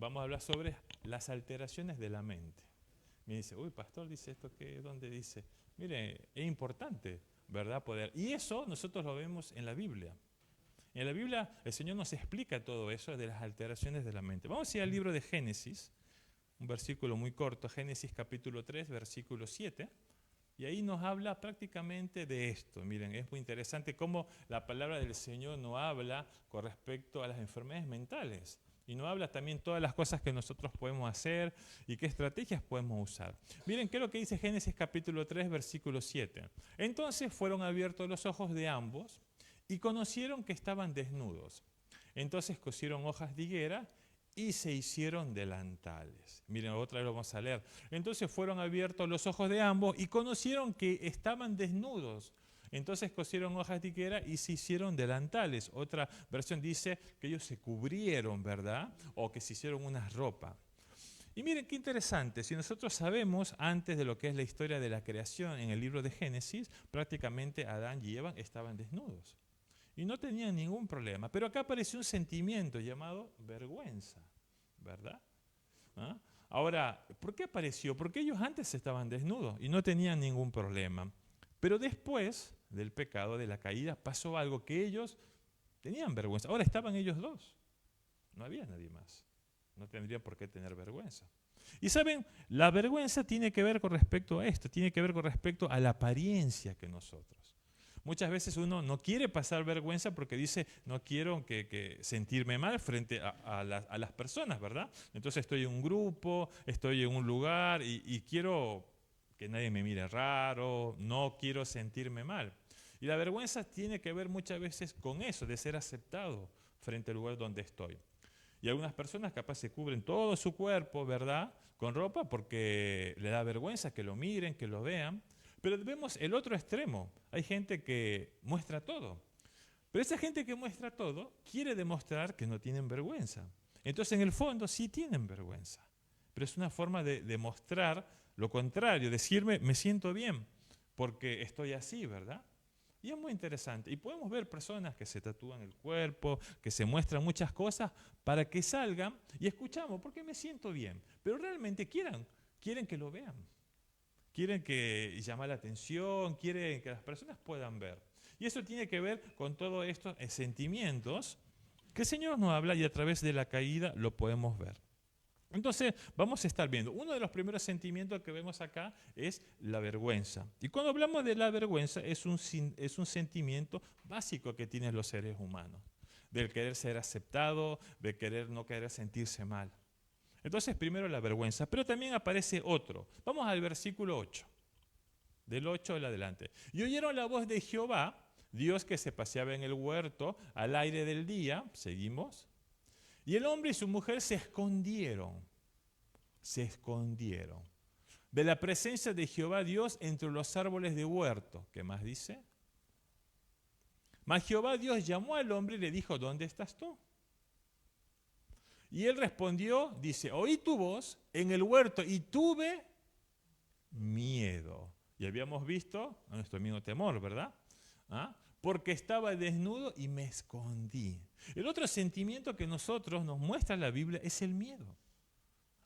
vamos a hablar sobre las alteraciones de la mente. Me dice, uy, pastor, dice esto, ¿dónde dice? Mire, es importante, ¿verdad? Poder. Y eso nosotros lo vemos en la Biblia. En la Biblia el Señor nos explica todo eso de las alteraciones de la mente. Vamos a ir al libro de Génesis, un versículo muy corto, Génesis capítulo 3, versículo 7. Y ahí nos habla prácticamente de esto. Miren, es muy interesante cómo la palabra del Señor nos habla con respecto a las enfermedades mentales. Y nos habla también todas las cosas que nosotros podemos hacer y qué estrategias podemos usar. Miren, ¿qué es lo que dice Génesis capítulo 3, versículo 7? Entonces fueron abiertos los ojos de ambos y conocieron que estaban desnudos. Entonces cosieron hojas de higuera y se hicieron delantales. Miren, otra vez lo vamos a leer. Entonces fueron abiertos los ojos de ambos y conocieron que estaban desnudos. Entonces cosieron hojas de higuera y se hicieron delantales. Otra versión dice que ellos se cubrieron, ¿verdad? O que se hicieron una ropa. Y miren qué interesante, si nosotros sabemos antes de lo que es la historia de la creación en el libro de Génesis, prácticamente Adán y Eva estaban desnudos. Y no tenían ningún problema. Pero acá apareció un sentimiento llamado vergüenza, ¿verdad? ¿Ah? Ahora, ¿por qué apareció? Porque ellos antes estaban desnudos y no tenían ningún problema. Pero después del pecado, de la caída, pasó algo que ellos tenían vergüenza. Ahora estaban ellos dos. No había nadie más. No tendrían por qué tener vergüenza. Y saben, la vergüenza tiene que ver con respecto a esto, tiene que ver con respecto a la apariencia que nosotros. Muchas veces uno no quiere pasar vergüenza porque dice, no quiero que sentirme mal frente a las personas, ¿verdad? Entonces estoy en un grupo, estoy en un lugar y quiero que nadie me mire raro, no quiero sentirme mal. Y la vergüenza tiene que ver muchas veces con eso, de ser aceptado frente al lugar donde estoy. Y algunas personas capaz se cubren todo su cuerpo, ¿verdad? Con ropa porque le da vergüenza que lo miren, que lo vean. Pero vemos el otro extremo. Hay gente que muestra todo. Pero esa gente que muestra todo quiere demostrar que no tienen vergüenza. Entonces, en el fondo, sí tienen vergüenza. Pero es una forma de demostrar lo contrario, decirme, me siento bien, porque estoy así, ¿verdad? Y es muy interesante. Y podemos ver personas que se tatúan el cuerpo, que se muestran muchas cosas para que salgan y escuchamos, porque me siento bien. Pero realmente quieren que lo vean. Quieren que llamar la atención, quieren que las personas puedan ver. Y eso tiene que ver con todos estos sentimientos que el Señor nos habla y a través de la caída lo podemos ver. Entonces vamos a estar viendo, uno de los primeros sentimientos que vemos acá es la vergüenza. Y cuando hablamos de la vergüenza es un sentimiento básico que tienen los seres humanos, del querer ser aceptado, de querer no querer sentirse mal. Entonces primero la vergüenza, pero también aparece otro. Vamos al versículo 8, del 8 en adelante. Y oyeron la voz de Jehová, Dios que se paseaba en el huerto al aire del día, seguimos, y el hombre y su mujer se escondieron de la presencia de Jehová Dios entre los árboles de huerto. ¿Qué más dice? Mas Jehová Dios llamó al hombre y le dijo, ¿dónde estás tú? Y él respondió, dice, oí tu voz en el huerto y tuve miedo. Y habíamos visto a nuestro mismo temor, ¿verdad? ¿Ah? Porque estaba desnudo y me escondí. El otro sentimiento que nosotros nos muestra la Biblia es el miedo.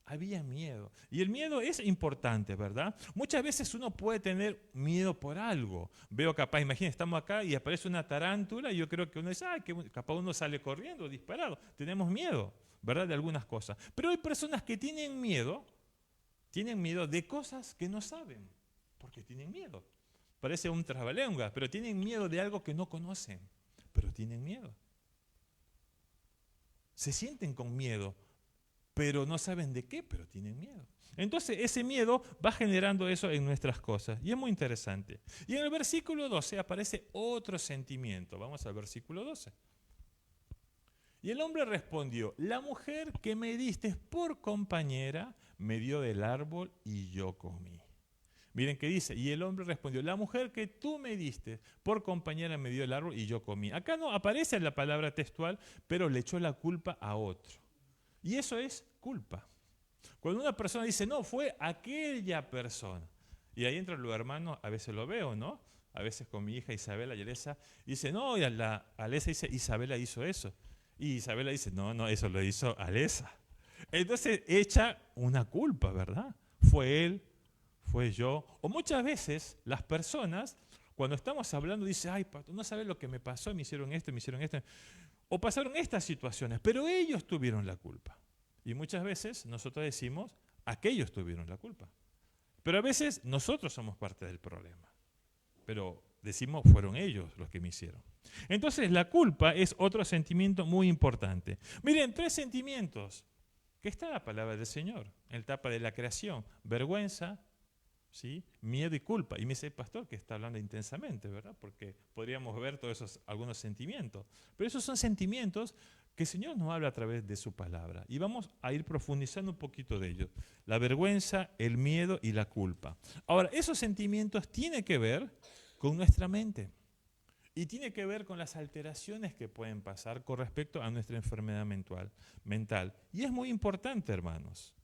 Había miedo. Y el miedo es importante, ¿verdad? Muchas veces uno puede tener miedo por algo. Veo capaz, imagínense, estamos acá y aparece una tarántula y yo creo que uno dice, que capaz uno sale corriendo, disparado. Tenemos miedo, ¿verdad? De algunas cosas. Pero hay personas que tienen miedo de cosas que no saben, porque tienen miedo. Parece un trabalenguas, pero tienen miedo de algo que no conocen, pero tienen miedo. Se sienten con miedo, pero no saben de qué, pero tienen miedo. Entonces ese miedo va generando eso en nuestras cosas y es muy interesante. Y en el versículo 12 aparece otro sentimiento. Vamos al versículo 12. Y el hombre respondió, la mujer que me diste por compañera me dio del árbol y yo comí. Miren qué dice, y el hombre respondió, la mujer que tú me diste por compañera me dio el árbol y yo comí. Acá no aparece la palabra textual, pero le echó la culpa a otro. Y eso es culpa. Cuando una persona dice, no, fue aquella persona. Y ahí entre los hermanos, a veces lo veo, ¿no? A veces con mi hija Isabela y Alesa, dice, no, y Alesa dice, Isabela hizo eso. Y Isabela dice, no, eso lo hizo Alesa. Entonces echa una culpa, ¿verdad? Fue él, fue yo. O muchas veces las personas, cuando estamos hablando, dicen, ay, pastor, no sabes lo que me pasó, me hicieron esto, me hicieron esto. O pasaron estas situaciones, pero ellos tuvieron la culpa. Y muchas veces nosotros decimos, aquellos tuvieron la culpa. Pero a veces nosotros somos parte del problema. Pero decimos, fueron ellos los que me hicieron. Entonces la culpa es otro sentimiento muy importante. Miren, 3 sentimientos que está en la palabra del Señor, en la etapa de la creación: vergüenza, ¿sí?, miedo y culpa. Y me dice, pastor, que está hablando intensamente, ¿verdad? Porque podríamos ver todos esos algunos sentimientos. Pero esos son sentimientos que el Señor nos habla a través de su palabra. Y vamos a ir profundizando un poquito de ellos. La vergüenza, el miedo y la culpa. Ahora, esos sentimientos tienen que ver con nuestra mente. Y tiene que ver con las alteraciones que pueden pasar con respecto a nuestra enfermedad mental. Y es muy importante, hermanos,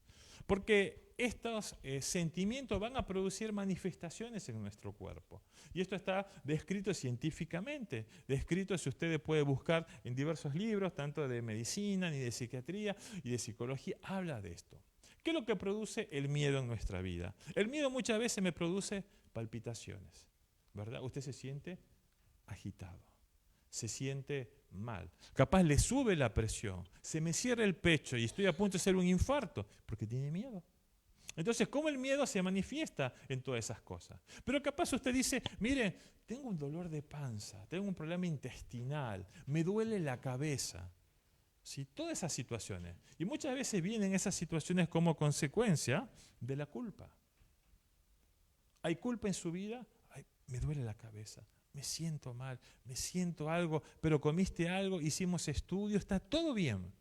porque estos sentimientos van a producir manifestaciones en nuestro cuerpo. Y esto está descrito científicamente, descrito, si ustedes pueden buscar en diversos libros, tanto de medicina, ni de psiquiatría y de psicología, habla de esto. ¿Qué es lo que produce el miedo en nuestra vida? El miedo muchas veces me produce palpitaciones, ¿verdad? Usted se siente agitado, se siente mal, capaz le sube la presión, se me cierra el pecho y estoy a punto de hacer un infarto porque tiene miedo. Entonces, ¿cómo el miedo se manifiesta en todas esas cosas? Pero capaz usted dice, mire, tengo un dolor de panza, tengo un problema intestinal, me duele la cabeza. ¿Sí? Todas esas situaciones. Y muchas veces vienen esas situaciones como consecuencia de la culpa. ¿Hay culpa en su vida? Ay, me duele la cabeza, me siento mal, me siento algo, pero comiste algo, hicimos estudios, está todo bien.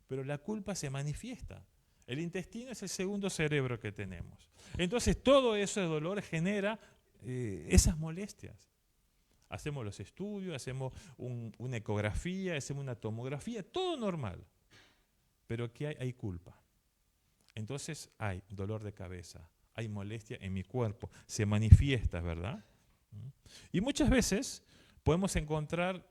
Pero la culpa se manifiesta. El intestino es el segundo cerebro que tenemos. Entonces todo ese dolor genera esas molestias. Hacemos los estudios, hacemos una ecografía, hacemos una tomografía, todo normal. Pero aquí hay culpa. Entonces hay dolor de cabeza, hay molestia en mi cuerpo, se manifiesta, ¿verdad? Y muchas veces podemos encontrar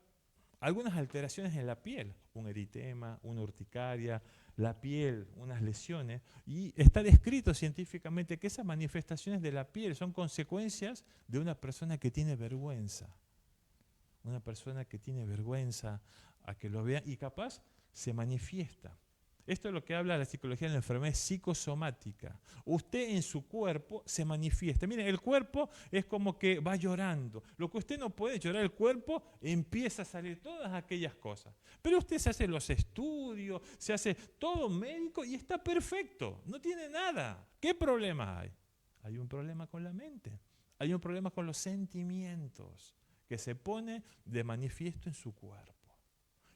algunas alteraciones en la piel, un eritema, una urticaria, la piel, unas lesiones, y está descrito científicamente que esas manifestaciones de la piel son consecuencias de una persona que tiene vergüenza. Una persona que tiene vergüenza a que lo vean y capaz se manifiesta. Esto es lo que habla la psicología de la enfermedad psicosomática. Usted en su cuerpo se manifiesta. Miren, el cuerpo es como que va llorando. Lo que usted no puede llorar, el cuerpo empieza a salir todas aquellas cosas. Pero usted se hace los estudios, se hace todo médico y está perfecto. No tiene nada. ¿Qué problema hay? Hay un problema con la mente. Hay un problema con los sentimientos que se pone de manifiesto en su cuerpo.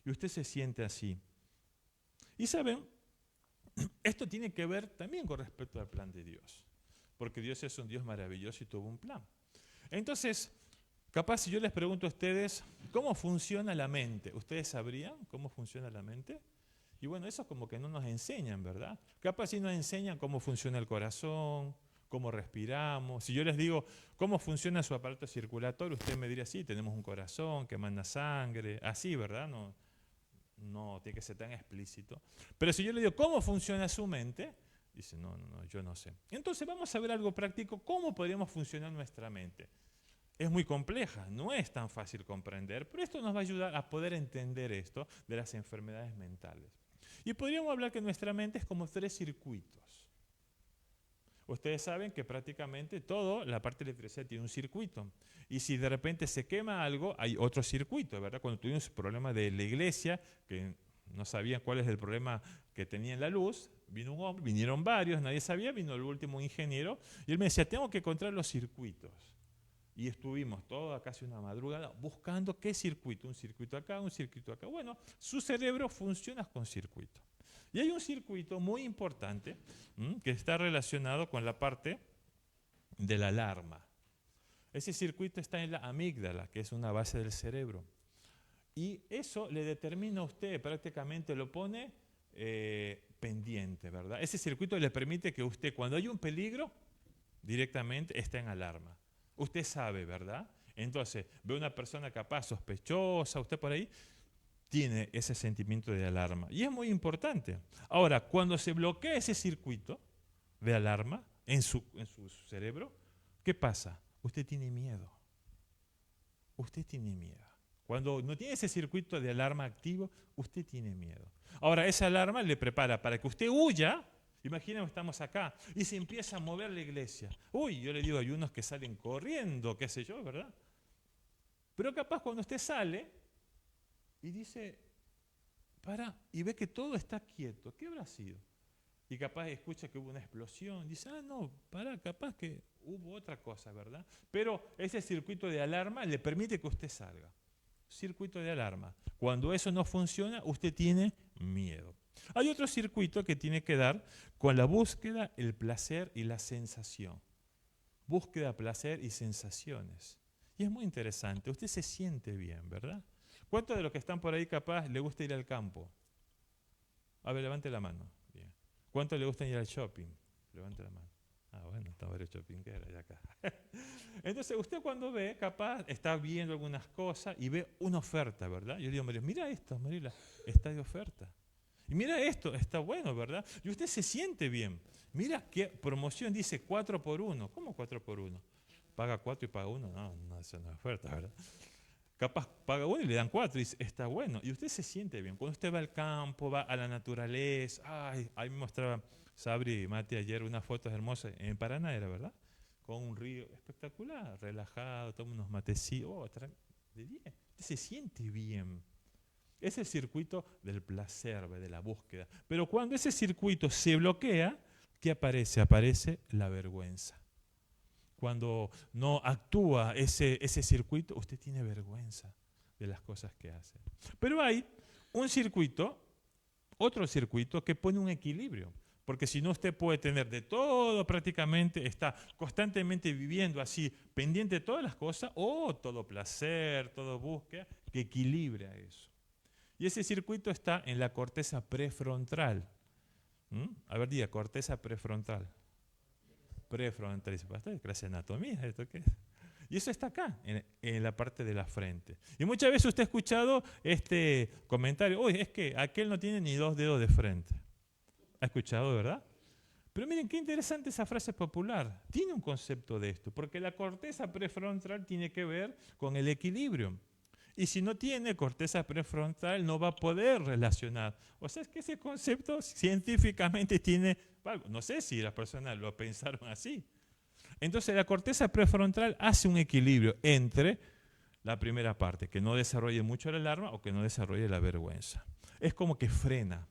Y usted se siente así. Y saben, esto tiene que ver también con respecto al plan de Dios, porque Dios es un Dios maravilloso y tuvo un plan. Entonces, capaz si yo les pregunto a ustedes, ¿cómo funciona la mente? ¿Ustedes sabrían cómo funciona la mente? Y bueno, eso como que no nos enseñan, ¿verdad? Capaz si nos enseñan cómo funciona el corazón, cómo respiramos. Si yo les digo cómo funciona su aparato circulatorio, usted me diría, sí, tenemos un corazón que manda sangre, así, ¿verdad? No tiene que ser tan explícito. Pero si yo le digo, ¿cómo funciona su mente? Dice, no, yo no sé. Entonces vamos a ver algo práctico, ¿cómo podríamos funcionar nuestra mente? Es muy compleja, no es tan fácil comprender, pero esto nos va a ayudar a poder entender esto de las enfermedades mentales. Y podríamos hablar que nuestra mente es como 3 circuitos. Ustedes saben que prácticamente todo, la parte de electricidad tiene un circuito. Y si de repente se quema algo, hay otro circuito, ¿verdad? Cuando tuvimos el problema de la iglesia, que no sabían cuál es el problema que tenía en la luz, vino un hombre, vinieron varios, nadie sabía, vino el último ingeniero, y él me decía, tengo que encontrar los circuitos. Y estuvimos toda casi una madrugada buscando qué circuito, un circuito acá, un circuito acá. Bueno, su cerebro funciona con circuitos. Y hay un circuito muy importante que está relacionado con la parte de la alarma. Ese circuito está en la amígdala, que es una base del cerebro. Y eso le determina a usted, prácticamente lo pone pendiente, ¿verdad? Ese circuito le permite que usted, cuando hay un peligro, directamente esté en alarma. Usted sabe, ¿verdad? Entonces, ve una persona capaz, sospechosa, usted por ahí, tiene ese sentimiento de alarma. Y es muy importante. Ahora, cuando se bloquea ese circuito de alarma en su cerebro, ¿qué pasa? Usted tiene miedo. Usted tiene miedo. Cuando no tiene ese circuito de alarma activo, usted tiene miedo. Ahora, esa alarma le prepara para que usted huya. Imaginemos, estamos acá y se empieza a mover la iglesia. Uy, yo le digo, hay unos que salen corriendo, qué sé yo, ¿verdad? Pero capaz cuando usted sale y dice, para, y ve que todo está quieto, ¿qué habrá sido? Y capaz escucha que hubo una explosión, dice, no, para, capaz que hubo otra cosa, ¿verdad? Pero ese circuito de alarma le permite que usted salga. Circuito de alarma. Cuando eso no funciona, usted tiene miedo. Hay otro circuito que tiene que dar con la búsqueda, el placer y la sensación. Búsqueda, placer y sensaciones. Y es muy interesante. Usted se siente bien, ¿verdad? ¿Cuántos de los que están por ahí capaz le gusta ir al campo? A ver, levante la mano. Bien. ¿Cuántos le gusta ir al shopping? Levante la mano. Ah, bueno, está varios shopping que era acá. Entonces, usted cuando ve, capaz, está viendo algunas cosas y ve una oferta, ¿verdad? Yo digo, María, mira esto, Mariela, está de oferta. Y mira esto, está bueno, ¿verdad? Y usted se siente bien. Mira qué promoción dice 4 por 1. ¿Cómo 4 por 1? ¿Paga 4 y paga 1? No, eso no es oferta, ¿verdad? Capaz paga 1 y le dan 4 y dice, está bueno. Y usted se siente bien. Cuando usted va al campo, va a la naturaleza. Ay, ahí me mostraba Sabri y Mati ayer unas fotos hermosas. En Paraná era, ¿verdad? Con un río espectacular, relajado, toma unos matecitos. De 10. Usted se siente bien. Es el circuito del placer, de la búsqueda. Pero cuando ese circuito se bloquea, ¿qué aparece? Aparece la vergüenza. Cuando no actúa ese circuito, usted tiene vergüenza de las cosas que hace. Pero hay un circuito, otro circuito que pone un equilibrio. Porque si no, usted puede tener de todo prácticamente, está constantemente viviendo así, pendiente de todas las cosas, o todo placer, todo búsqueda, que equilibra eso. Y ese circuito está en la corteza prefrontal. A ver, diga, corteza prefrontal. Prefrontal, dice, pastor, clase de anatomía, ¿esto qué es? Y eso está acá, en la parte de la frente. Y muchas veces usted ha escuchado este comentario, uy, es que aquel no tiene ni 2 dedos de frente. ¿Ha escuchado, verdad? Pero miren, qué interesante esa frase popular. Tiene un concepto de esto, porque la corteza prefrontal tiene que ver con el equilibrio. Y si no tiene corteza prefrontal, no va a poder relacionar. O sea, es que ese concepto científicamente tiene algo. No sé si las personas lo pensaron así. Entonces, la corteza prefrontal hace un equilibrio entre la primera parte, que no desarrolle mucho la alarma o que no desarrolle la vergüenza. Es como que frena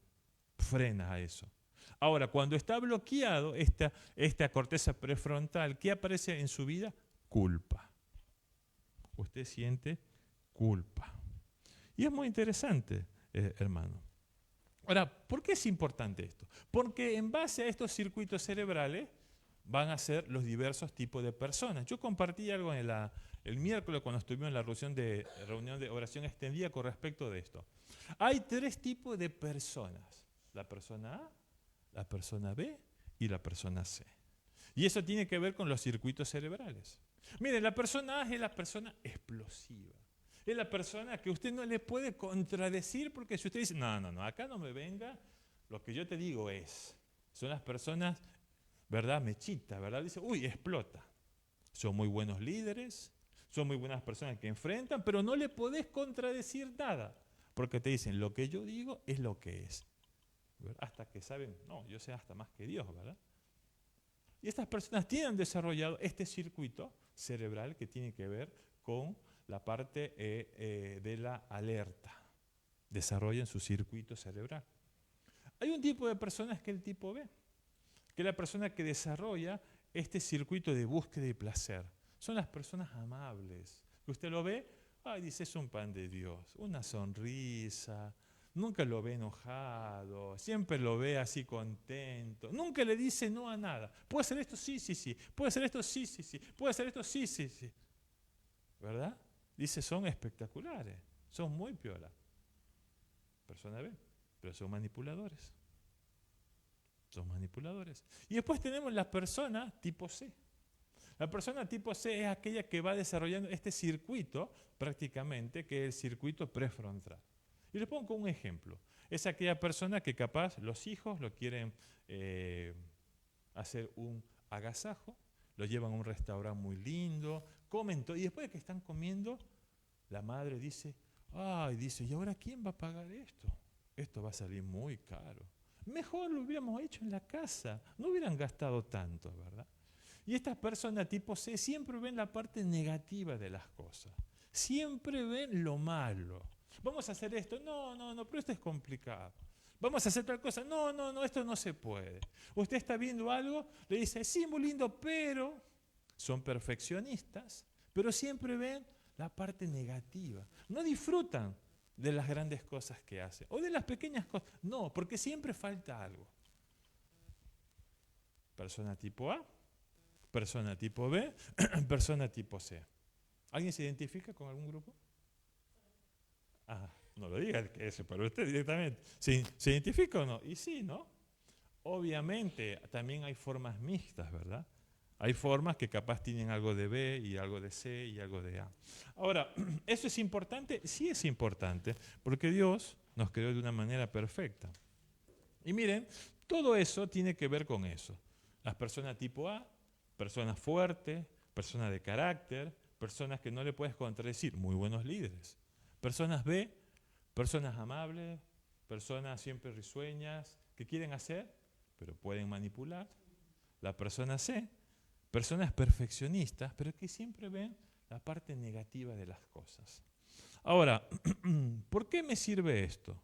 a eso. Ahora, cuando está bloqueado esta corteza prefrontal, ¿qué aparece en su vida? Culpa. Usted siente culpa. Y es muy interesante, hermano. Ahora, ¿por qué es importante esto? Porque en base a estos circuitos cerebrales van a ser los diversos tipos de personas. Yo compartí algo el miércoles cuando estuvimos en la reunión de oración extendida con respecto de esto. Hay 3 tipos de personas. La persona A, la persona B y la persona C. Y eso tiene que ver con los circuitos cerebrales. Miren, la persona A es la persona explosiva. Es la persona que usted no le puede contradecir porque si usted dice, no, acá no me venga, lo que yo te digo es. Son las personas, ¿verdad? Mechitas, ¿verdad? Dice, uy, explota. Son muy buenos líderes, son muy buenas personas que enfrentan, pero no le podés contradecir nada. Porque te dicen, lo que yo digo es lo que es. ¿Verdad? Hasta que saben, no, yo sé hasta más que Dios, ¿verdad? Y estas personas tienen desarrollado este circuito cerebral que tiene que ver con la parte de la alerta. Desarrollan su circuito cerebral. Hay un tipo de personas que es el tipo B, que es la persona que desarrolla este circuito de búsqueda y placer. Son las personas amables. Que usted lo ve, dice, es un pan de Dios, una sonrisa, nunca lo ve enojado, siempre lo ve así contento, nunca le dice no a nada. ¿Puede hacer esto? Sí, sí, sí. ¿Puede hacer esto? Sí, sí, sí. ¿Puede hacer esto? Sí, sí, sí. ¿Verdad? Dice, son espectaculares, son muy piola. Persona B, pero son manipuladores. Son manipuladores. Y después tenemos la persona tipo C. La persona tipo C es aquella que va desarrollando este circuito prácticamente, que es el circuito prefrontal. Y les pongo un ejemplo. Es aquella persona que capaz los hijos lo quieren hacer un agasajo, lo llevan a un restaurante muy lindo, comen todo, y después de que están comiendo, la madre dice, ¿y ahora quién va a pagar esto? Esto va a salir muy caro. Mejor lo hubiéramos hecho en la casa, no hubieran gastado tanto, ¿verdad? Y estas personas tipo C siempre ven la parte negativa de las cosas, siempre ven lo malo. Vamos a hacer esto, no, pero esto es complicado. Vamos a hacer tal cosa, no, esto no se puede. Usted está viendo algo, le dice, sí, muy lindo, pero son perfeccionistas, pero siempre ven la parte negativa. No disfrutan de las grandes cosas que hacen o de las pequeñas cosas. No, porque siempre falta algo. Persona tipo A, persona tipo B, persona tipo C. ¿Alguien se identifica con algún grupo? No lo diga ese, pero usted directamente. ¿Se identifica o no? Y sí, ¿no? Obviamente, también hay formas mixtas, ¿verdad? Hay formas que capaz tienen algo de B y algo de C y algo de A. Ahora, ¿eso es importante? Sí es importante, porque Dios nos creó de una manera perfecta. Y miren, todo eso tiene que ver con eso. Las personas tipo A, personas fuertes, personas de carácter, personas que no le puedes contradecir, muy buenos líderes. Personas B, personas amables, personas siempre risueñas, que quieren hacer, pero pueden manipular. La persona C, personas perfeccionistas, pero que siempre ven la parte negativa de las cosas. Ahora, ¿por qué me sirve esto?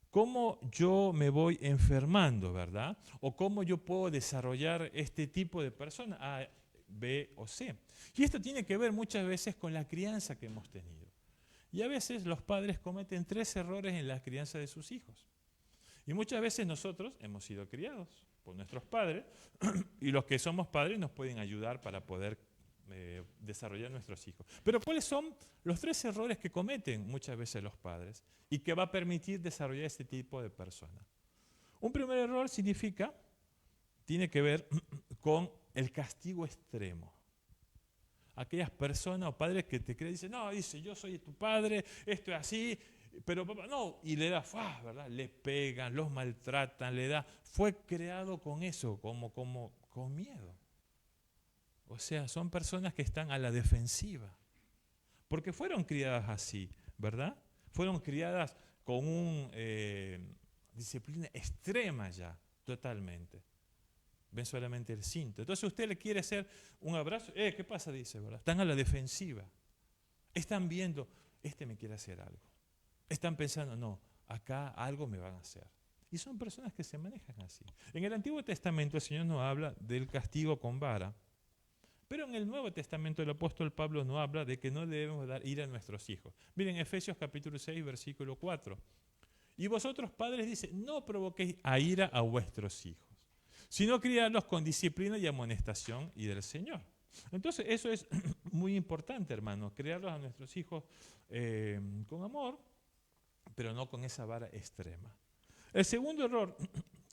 ¿Cómo yo me voy enfermando, verdad? ¿O cómo yo puedo desarrollar este tipo de persona, A, B o C? Y esto tiene que ver muchas veces con la crianza que hemos tenido. Y a veces los padres cometen 3 errores en la crianza de sus hijos. Y muchas veces nosotros hemos sido criados por nuestros padres y los que somos padres nos pueden ayudar para poder desarrollar nuestros hijos. Pero ¿cuáles son los 3 errores que cometen muchas veces los padres y que va a permitir desarrollar este tipo de personas? Un primer error tiene que ver con el castigo extremo. Aquellas personas o padres que te creen y dicen, no, dice, yo soy tu padre, esto es así, pero papá, no, y le da, ¿verdad? Le pegan, los maltratan, fue creado con eso, con miedo. O sea, son personas que están a la defensiva, porque fueron criadas así, ¿verdad? Fueron criadas con una disciplina extrema ya, totalmente. Ven solamente el cinto. Entonces usted le quiere hacer un abrazo, ¿qué pasa? Dice, ¿verdad? Están a la defensiva. Están viendo, este me quiere hacer algo. Están pensando, no, acá algo me van a hacer. Y son personas que se manejan así. En el Antiguo Testamento el Señor nos habla del castigo con vara, pero en el Nuevo Testamento el apóstol Pablo nos habla de que no debemos dar ira a nuestros hijos. Miren, Efesios capítulo 6, versículo 4. Y vosotros, padres, dice, no provoquéis a ira a vuestros hijos, sino criarlos con disciplina y amonestación y del Señor. Entonces eso es muy importante, hermanos, criarlos a nuestros hijos con amor, pero no con esa vara extrema. El segundo error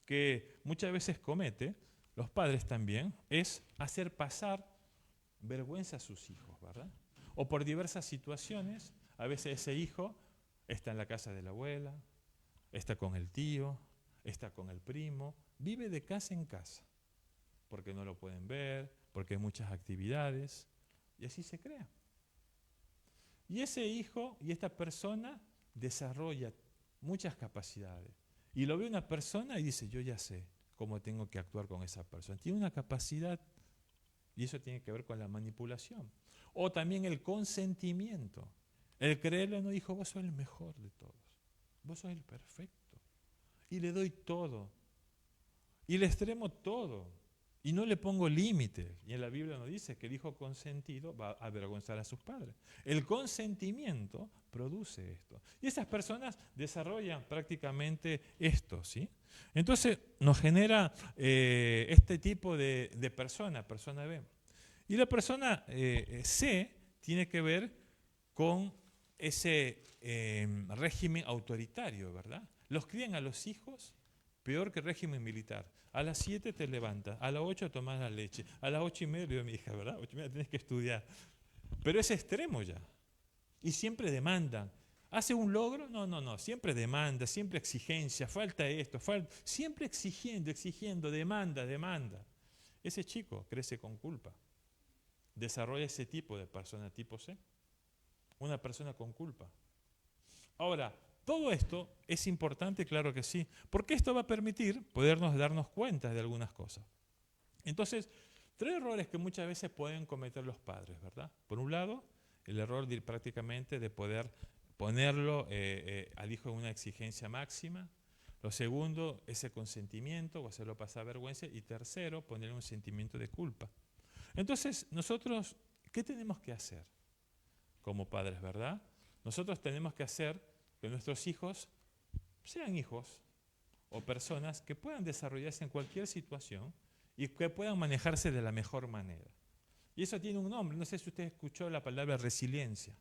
que muchas veces comete, los padres también, es hacer pasar vergüenza a sus hijos, ¿verdad? O por diversas situaciones, a veces ese hijo está en la casa de la abuela, está con el tío, está con el primo, vive de casa en casa, porque no lo pueden ver, porque hay muchas actividades, y así se crea. Y ese hijo y esta persona desarrolla muchas capacidades. Y lo ve una persona y dice, yo ya sé cómo tengo que actuar con esa persona. Tiene una capacidad, y eso tiene que ver con la manipulación. O también el consentimiento. El creerle no dijo, vos sos el mejor de todos, vos sos el perfecto. Y le doy todo. Y le extremo todo. Y no le pongo límites. Y en la Biblia nos dice que el hijo consentido va a avergonzar a sus padres. El consentimiento produce esto. Y esas personas desarrollan prácticamente esto, ¿sí? Entonces nos genera este tipo de persona B. Y la persona C tiene que ver con ese régimen autoritario, ¿verdad? Los crían a los hijos peor que el régimen militar. A las 7 te levantas, a las 8 tomas la leche, a las 8:30 le digo a mi hija, ¿verdad? 8:30 tienes que estudiar. Pero es extremo ya. Y siempre demandan. ¿Hace un logro? No, no, no. Siempre demanda, siempre exigencia, falta esto, siempre exigiendo, demanda, demanda. Ese chico crece con culpa. Desarrolla ese tipo de persona tipo C. Una persona con culpa. Ahora, todo esto es importante, claro que sí, porque esto va a permitir podernos darnos cuenta de algunas cosas. Entonces, 3 errores que muchas veces pueden cometer los padres, ¿verdad? Por un lado, el error prácticamente de poder ponerlo al hijo en una exigencia máxima. Lo segundo, ese consentimiento o hacerlo pasar vergüenza. Y tercero, ponerle un sentimiento de culpa. Entonces, nosotros, ¿qué tenemos que hacer como padres, verdad? Nosotros tenemos que hacer que nuestros hijos sean hijos o personas que puedan desarrollarse en cualquier situación y que puedan manejarse de la mejor manera. Y eso tiene un nombre, no sé si usted escuchó la palabra resiliencia.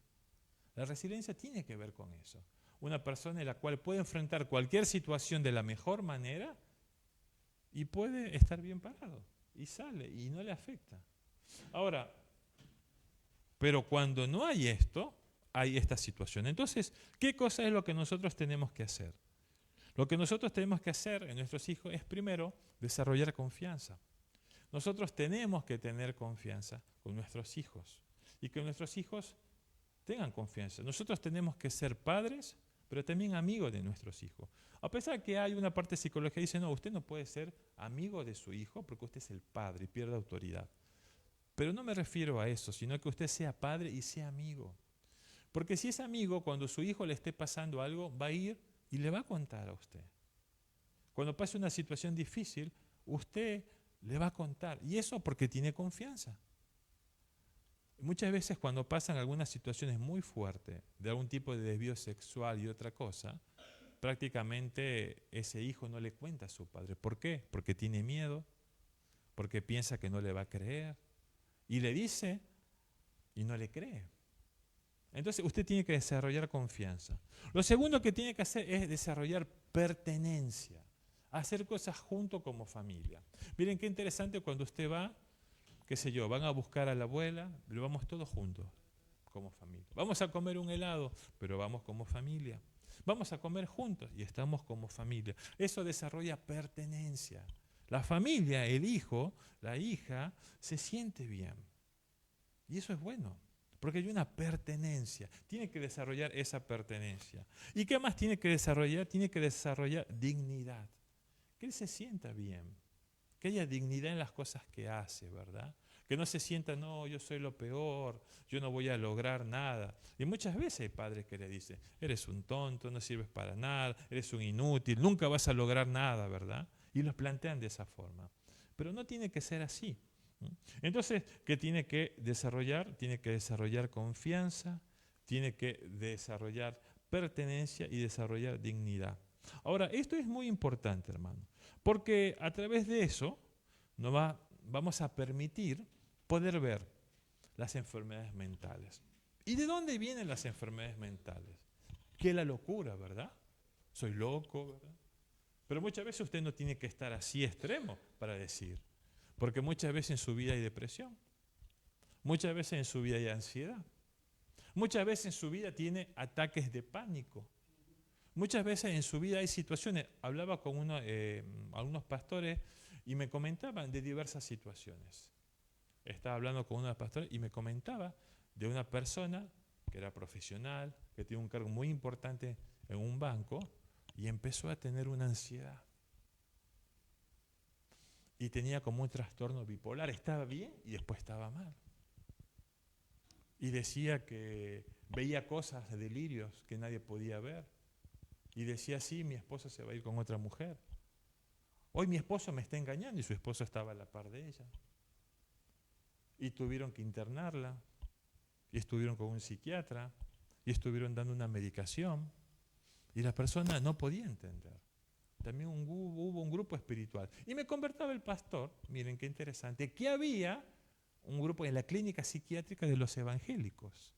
La resiliencia tiene que ver con eso. Una persona en la cual puede enfrentar cualquier situación de la mejor manera y puede estar bien parado. Y sale y no le afecta. Ahora, pero cuando no hay esto, hay esta situación. Entonces, ¿qué cosa es lo que nosotros tenemos que hacer? Lo que nosotros tenemos que hacer en nuestros hijos es primero desarrollar confianza. Nosotros tenemos que tener confianza con nuestros hijos y que nuestros hijos tengan confianza. Nosotros tenemos que ser padres, pero también amigos de nuestros hijos. A pesar que hay una parte psicológica que dice, no, usted no puede ser amigo de su hijo porque usted es el padre y pierde autoridad. Pero no me refiero a eso, sino que usted sea padre y sea amigo. Porque si es amigo, cuando su hijo le esté pasando algo, va a ir y le va a contar a usted. Cuando pase una situación difícil, usted le va a contar. Y eso porque tiene confianza. Muchas veces cuando pasan algunas situaciones muy fuertes, de algún tipo de desvío sexual y otra cosa, prácticamente ese hijo no le cuenta a su padre. ¿Por qué? Porque tiene miedo, porque piensa que no le va a creer. Y le dice y no le cree. Entonces usted tiene que desarrollar confianza. Lo segundo que tiene que hacer es desarrollar pertenencia. Hacer cosas junto como familia. Miren qué interesante cuando usted va, qué sé yo, van a buscar a la abuela, lo vamos todos juntos como familia. Vamos a comer un helado, pero vamos como familia. Vamos a comer juntos y estamos como familia. Eso desarrolla pertenencia. La familia, el hijo, la hija, se siente bien. Y eso es bueno, porque hay una pertenencia. Tiene que desarrollar esa pertenencia. ¿Y qué más tiene que desarrollar? Tiene que desarrollar dignidad. Que él se sienta bien. Que haya dignidad en las cosas que hace, ¿verdad? Que no se sienta, no, yo soy lo peor, yo no voy a lograr nada. Y muchas veces hay padres que le dicen, eres un tonto, no sirves para nada, eres un inútil, nunca vas a lograr nada, ¿verdad? Y los plantean de esa forma. Pero no tiene que ser así. Entonces, ¿qué tiene que desarrollar? Tiene que desarrollar confianza, tiene que desarrollar pertenencia y desarrollar dignidad. Ahora, esto es muy importante, hermano, porque a través de eso vamos a permitir poder ver las enfermedades mentales. ¿Y de dónde vienen las enfermedades mentales? Que la locura, ¿verdad? Soy loco, ¿verdad? Pero muchas veces usted no tiene que estar así extremo para decir, porque muchas veces en su vida hay depresión, muchas veces en su vida hay ansiedad, muchas veces en su vida tiene ataques de pánico, muchas veces en su vida hay situaciones. Hablaba con algunos pastores y me comentaban de diversas situaciones. Estaba hablando con uno de los pastores y me comentaba de una persona que era profesional, que tiene un cargo muy importante en un banco y empezó a tener una ansiedad. Y tenía como un trastorno bipolar. Estaba bien y después estaba mal. Y decía que veía cosas, delirios que nadie podía ver. Y decía, sí, mi esposo se va a ir con otra mujer. Hoy mi esposo me está engañando y su esposo estaba a la par de ella. Y tuvieron que internarla. Y estuvieron con un psiquiatra. Y estuvieron dando una medicación. Y la persona no podía entender. También hubo un grupo espiritual. Y me convertaba el pastor, miren qué interesante, que había un grupo en la clínica psiquiátrica de los evangélicos.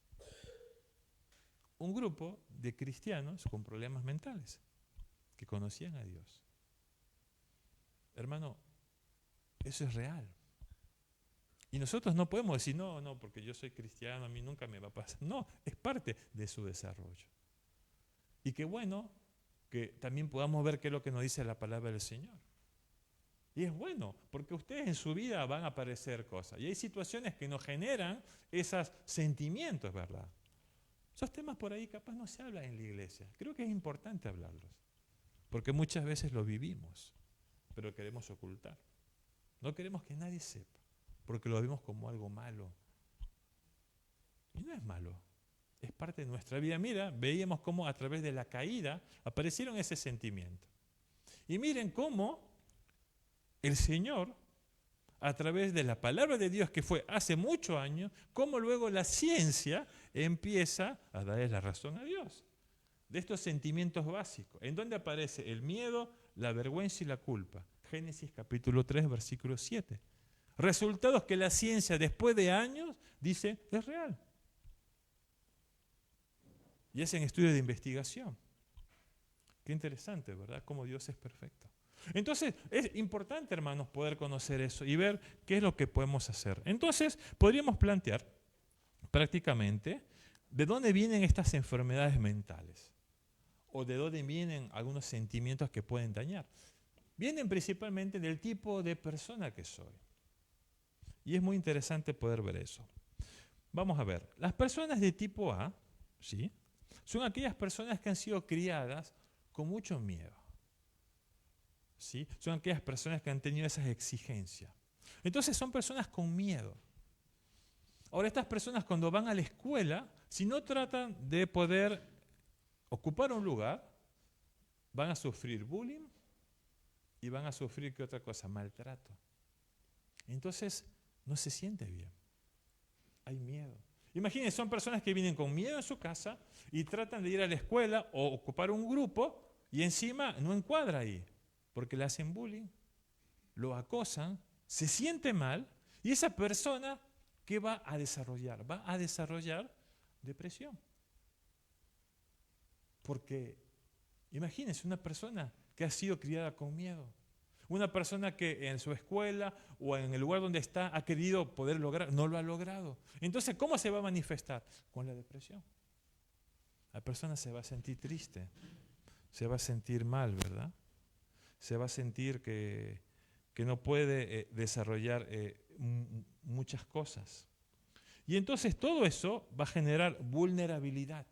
Un grupo de cristianos con problemas mentales, que conocían a Dios. Hermano, eso es real. Y nosotros no podemos decir, no, porque yo soy cristiano, a mí nunca me va a pasar. No, es parte de su desarrollo. Y qué bueno que también podamos ver qué es lo que nos dice la palabra del Señor. Y es bueno, porque ustedes en su vida van a aparecer cosas. Y hay situaciones que nos generan esos sentimientos, ¿verdad? Esos temas por ahí capaz no se hablan en la iglesia. Creo que es importante hablarlos, porque muchas veces lo vivimos, pero queremos ocultar. No queremos que nadie sepa, porque lo vemos como algo malo. Y no es malo, es parte de nuestra vida. Mira, veíamos cómo a través de la caída aparecieron ese sentimiento. Y miren cómo el Señor, a través de la palabra de Dios que fue hace muchos años, cómo luego la ciencia empieza a darle la razón a Dios. De estos sentimientos básicos, en donde aparece el miedo, la vergüenza y la culpa. Génesis capítulo 3, versículo 7. Resultados que la ciencia después de años dice es real. Y hacen estudios de investigación. Qué interesante, ¿verdad? Cómo Dios es perfecto. Entonces, es importante, hermanos, poder conocer eso y ver qué es lo que podemos hacer. Entonces, podríamos plantear prácticamente de dónde vienen estas enfermedades mentales o de dónde vienen algunos sentimientos que pueden dañar. Vienen principalmente del tipo de persona que soy. Y es muy interesante poder ver eso. Vamos a ver, las personas de tipo A, ¿sí?, son aquellas personas que han sido criadas con mucho miedo. ¿Sí? Son aquellas personas que han tenido esas exigencias. Entonces son personas con miedo. Ahora, estas personas cuando van a la escuela, si no tratan de poder ocupar un lugar, van a sufrir bullying y van a sufrir, ¿qué otra cosa? Maltrato. Entonces, no se siente bien. Hay miedo. Imagínense, son personas que vienen con miedo en su casa y tratan de ir a la escuela o ocupar un grupo y encima no encuadra ahí, porque le hacen bullying, lo acosan, se siente mal y esa persona, ¿qué va a desarrollar? Va a desarrollar depresión. Porque imagínense una persona que ha sido criada con miedo. Una persona que en su escuela o en el lugar donde está ha querido poder lograr, no lo ha logrado. Entonces, ¿cómo se va a manifestar? Con la depresión. La persona se va a sentir triste, se va a sentir mal, ¿verdad? Se va a sentir que no puede desarrollar muchas cosas. Y entonces todo eso va a generar vulnerabilidad.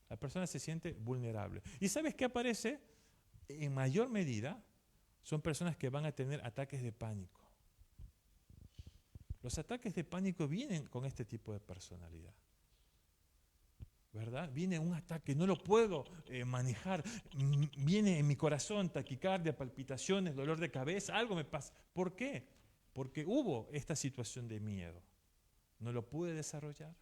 La persona se siente vulnerable. ¿Y sabes qué aparece? En mayor medida son personas que van a tener ataques de pánico. Los ataques de pánico vienen con este tipo de personalidad. ¿Verdad? Viene un ataque, no lo puedo manejar, viene en mi corazón taquicardia, palpitaciones, dolor de cabeza, algo me pasa. ¿Por qué? Porque hubo esta situación de miedo. No lo pude desarrollar.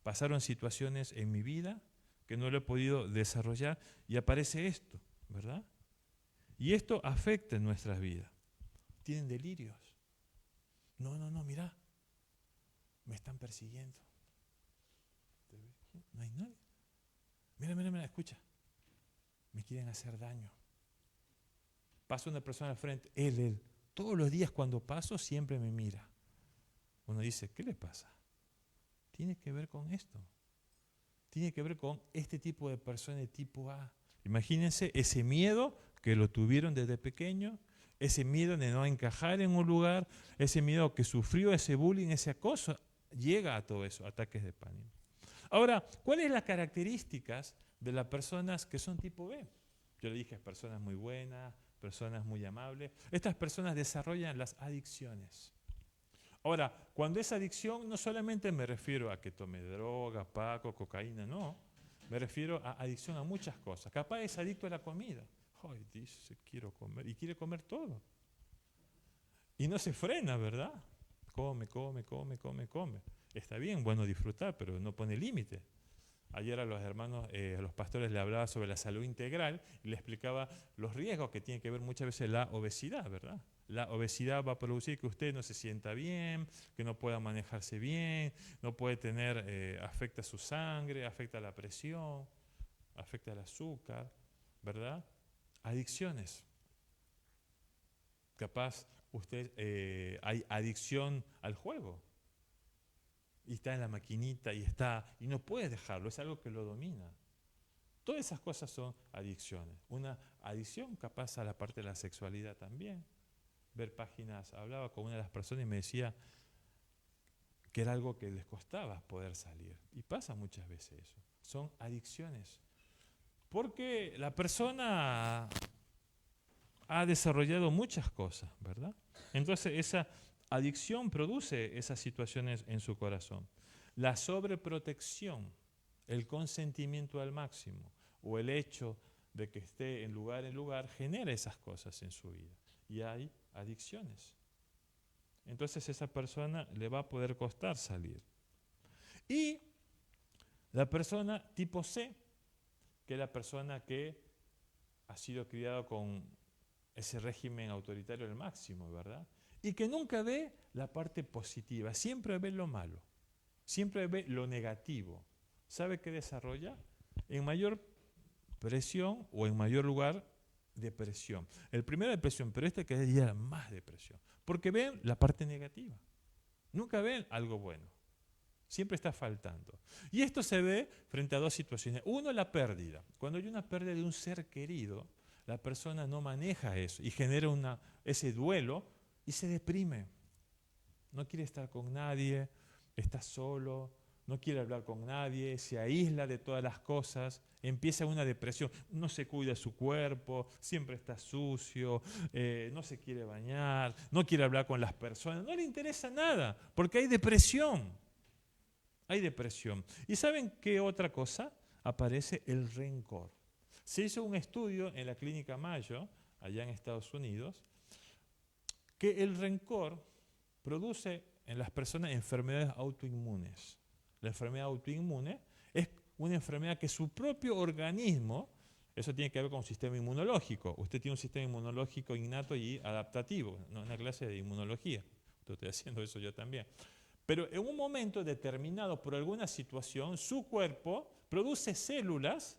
Pasaron situaciones en mi vida que no lo he podido desarrollar y aparece esto, ¿verdad? Y esto afecta en nuestras vidas. Tienen delirios. No, mira, me están persiguiendo. No hay nadie. Mira, escucha. Me quieren hacer daño. Pasa una persona al frente, él. Todos los días cuando paso siempre me mira. Uno dice, ¿qué le pasa? Tiene que ver con esto. Tiene que ver con este tipo de persona de tipo A. Imagínense ese miedo que lo tuvieron desde pequeño, ese miedo de no encajar en un lugar, ese miedo que sufrió, ese bullying, ese acoso, llega a todo eso, ataques de pánico. Ahora, ¿cuáles son las características de las personas que son tipo B? Yo le dije, personas muy buenas, personas muy amables. Estas personas desarrollan las adicciones. Ahora, cuando es adicción, no solamente me refiero a que tome droga, paco, cocaína, no. Me refiero a adicción a muchas cosas. Capaz es adicto a la comida. Ay, dice, quiero comer. Y quiere comer todo. Y no se frena, ¿verdad? Come. Está bien, bueno disfrutar, pero no pone límite. Ayer a los hermanos, a los pastores le hablaba sobre la salud integral y le explicaba los riesgos que tiene que ver muchas veces la obesidad, ¿verdad? La obesidad va a producir que usted no se sienta bien, que no pueda manejarse bien, no puede tener, afecta su sangre, afecta la presión, afecta el azúcar, ¿verdad? Adicciones. Capaz usted hay adicción al juego. Y está en la maquinita y no puede dejarlo, es algo que lo domina. Todas esas cosas son adicciones. Una adicción capaz a la parte de la sexualidad también. Ver páginas, hablaba con una de las personas y me decía que era algo que les costaba poder salir. Y pasa muchas veces eso. Son adicciones. Porque la persona ha desarrollado muchas cosas, ¿verdad? Entonces esa adicción produce esas situaciones en su corazón. La sobreprotección, el consentimiento al máximo o el hecho de que esté en lugar genera esas cosas en su vida. Y hay adicciones. Entonces esa persona le va a poder costar salir. Y la persona tipo C, que es la persona que ha sido criada con ese régimen autoritario al máximo, ¿verdad? Y que nunca ve la parte positiva, siempre ve lo malo, siempre ve lo negativo. ¿Sabe qué desarrolla? En mayor presión o en mayor lugar, depresión. El primero depresión, pero este que diría más depresión, porque ven la parte negativa, nunca ven algo bueno. Siempre está faltando. Y esto se ve frente a dos situaciones. Uno, la pérdida. Cuando hay una pérdida de un ser querido, la persona no maneja eso y genera ese duelo y se deprime. No quiere estar con nadie, está solo, no quiere hablar con nadie, se aísla de todas las cosas, empieza una depresión, no se cuida su cuerpo, siempre está sucio, no se quiere bañar, no quiere hablar con las personas, no le interesa nada, porque hay depresión. Hay depresión. ¿Y saben qué otra cosa? Aparece el rencor. Se hizo un estudio en la Clínica Mayo, allá en Estados Unidos, que el rencor produce en las personas enfermedades autoinmunes. La enfermedad autoinmune es una enfermedad que su propio organismo, eso tiene que ver con un sistema inmunológico. Usted tiene un sistema inmunológico innato y adaptativo, ¿no? Una clase de inmunología. Estoy haciendo eso yo también. Pero en un momento determinado, por alguna situación, su cuerpo produce células.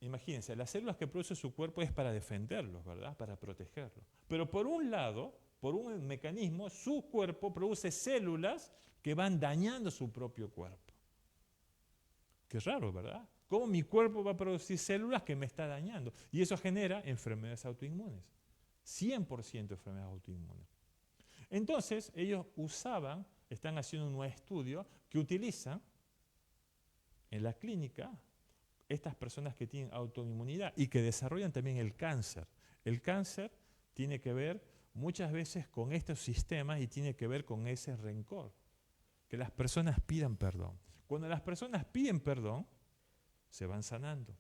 Imagínense, las células que produce su cuerpo es para defenderlos, ¿verdad? Para protegerlos. Pero por un lado, por un mecanismo, su cuerpo produce células que van dañando su propio cuerpo. Qué raro, ¿verdad? ¿Cómo mi cuerpo va a producir células que me está dañando? Y eso genera enfermedades autoinmunes. 100% enfermedades autoinmunes. Entonces, ellos están haciendo un estudio que utilizan en la clínica estas personas que tienen autoinmunidad y que desarrollan también el cáncer. El cáncer tiene que ver muchas veces con estos sistemas y tiene que ver con ese rencor. Que las personas pidan perdón. Cuando las personas piden perdón, se van sanando.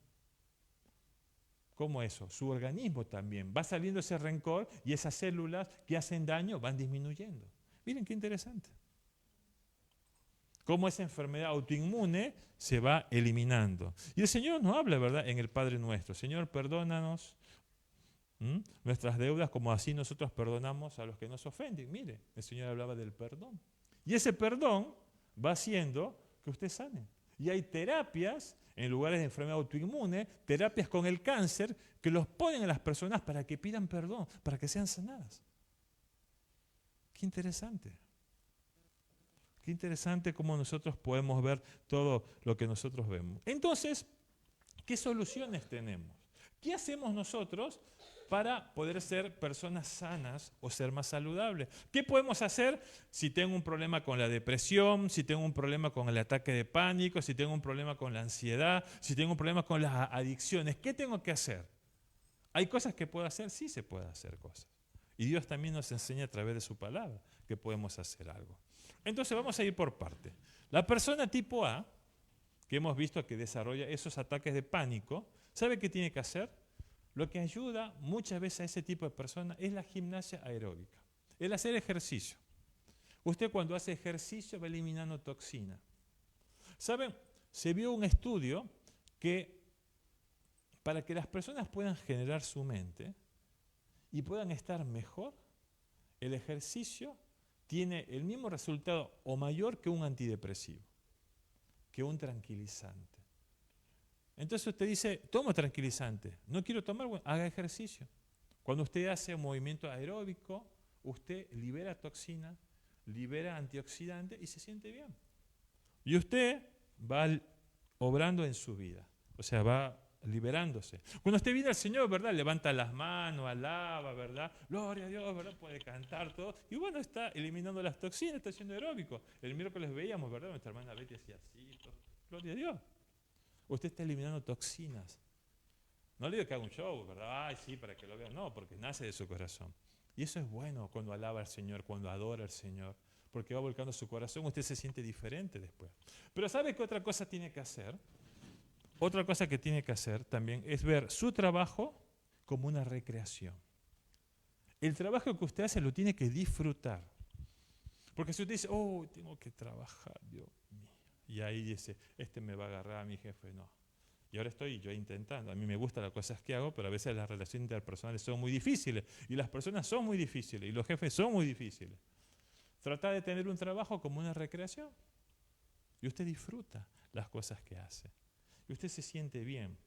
¿Cómo eso? Su organismo también. Va saliendo ese rencor y esas células que hacen daño van disminuyendo. Miren qué interesante. Cómo esa enfermedad autoinmune se va eliminando. Y el Señor nos habla, ¿verdad?, en el Padre Nuestro. Señor, perdónanos nuestras deudas como así nosotros perdonamos a los que nos ofenden. Mire, el Señor hablaba del perdón. Y ese perdón va haciendo que usted sane. Y hay terapias en lugares de enfermedad autoinmune, terapias con el cáncer, que los ponen a las personas para que pidan perdón, para que sean sanadas. Qué interesante. Qué interesante cómo nosotros podemos ver todo lo que nosotros vemos. Entonces, ¿qué soluciones tenemos? ¿Qué hacemos nosotros para poder ser personas sanas o ser más saludables? ¿Qué podemos hacer si tengo un problema con la depresión, si tengo un problema con el ataque de pánico, si tengo un problema con la ansiedad, si tengo un problema con las adicciones? ¿Qué tengo que hacer? ¿Hay cosas que puedo hacer? Sí se puede hacer cosas. Y Dios también nos enseña a través de su palabra que podemos hacer algo. Entonces vamos a ir por parte. La persona tipo A, que hemos visto que desarrolla esos ataques de pánico, ¿sabe qué tiene que hacer? Lo que ayuda muchas veces a ese tipo de personas es la gimnasia aeróbica, el hacer ejercicio. Usted cuando hace ejercicio va eliminando toxina. ¿Saben? Se vio un estudio que para que las personas puedan generar su mente y puedan estar mejor, el ejercicio tiene el mismo resultado o mayor que un antidepresivo, que un tranquilizante. Entonces usted dice, tomo tranquilizante, no quiero tomar, bueno, haga ejercicio. Cuando usted hace un movimiento aeróbico, usted libera toxina, libera antioxidantes y se siente bien. Y usted va obrando en su vida. o sea, va liberándose. Cuando usted viene al Señor, ¿verdad? Levanta las manos, alaba, ¿verdad? Gloria a Dios, ¿verdad? Puede cantar todo. Y bueno, está eliminando las toxinas, está haciendo aeróbico. El miércoles veíamos, ¿verdad? Nuestra hermana Betty hacía así, todo. Gloria a Dios. Usted está eliminando toxinas. No le digo que haga un show, ¿verdad? Ay, sí, para que lo vean. No, porque nace de su corazón. Y eso es bueno cuando alaba al Señor, cuando adora al Señor. Porque va volcando su corazón, usted se siente diferente después. Pero ¿sabe qué otra cosa tiene que hacer? Otra cosa que tiene que hacer también es ver su trabajo como una recreación. El trabajo que usted hace lo tiene que disfrutar. Porque si usted dice, oh, tengo que trabajar, Dios mío. Y ahí dice, me va a agarrar a mi jefe. No. Y ahora estoy yo intentando. A mí me gustan las cosas que hago, pero a veces las relaciones interpersonales son muy difíciles. Y las personas son muy difíciles. Y los jefes son muy difíciles. Trata de tener un trabajo como una recreación. Y usted disfruta las cosas que hace. Y usted se siente bien.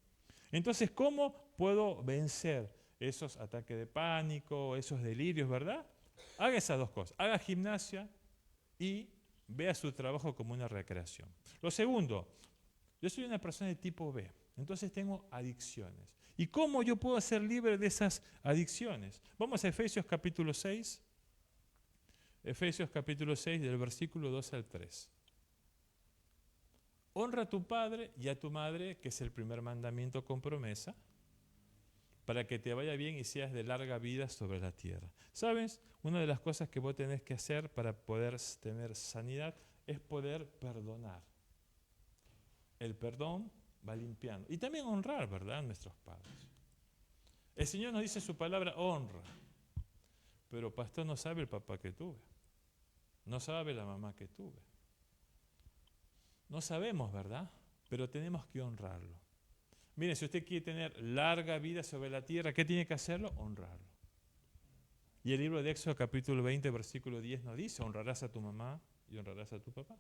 Entonces, ¿cómo puedo vencer esos ataques de pánico, esos delirios, verdad? Haga esas dos cosas. Haga gimnasia y vea su trabajo como una recreación. Lo segundo, yo soy una persona de tipo B, entonces tengo adicciones. ¿Y cómo yo puedo ser libre de esas adicciones? Vamos a Efesios capítulo 6. Efesios capítulo 6 del versículo 2 al 3. Honra a tu padre y a tu madre, que es el primer mandamiento con promesa, para que te vaya bien y seas de larga vida sobre la tierra. ¿Sabes? Una de las cosas que vos tenés que hacer para poder tener sanidad es poder perdonar. El perdón va limpiando. Y también honrar, ¿verdad?, a nuestros padres. El Señor nos dice su palabra, honra. Pero pastor, no sabe el papá que tuve. No sabe la mamá que tuve. No sabemos, ¿verdad? Pero tenemos que honrarlo. Mire, si usted quiere tener larga vida sobre la tierra, ¿qué tiene que hacerlo? Honrarlo. Y el libro de Éxodo capítulo 20, versículo 10 nos dice, honrarás a tu mamá y honrarás a tu papá.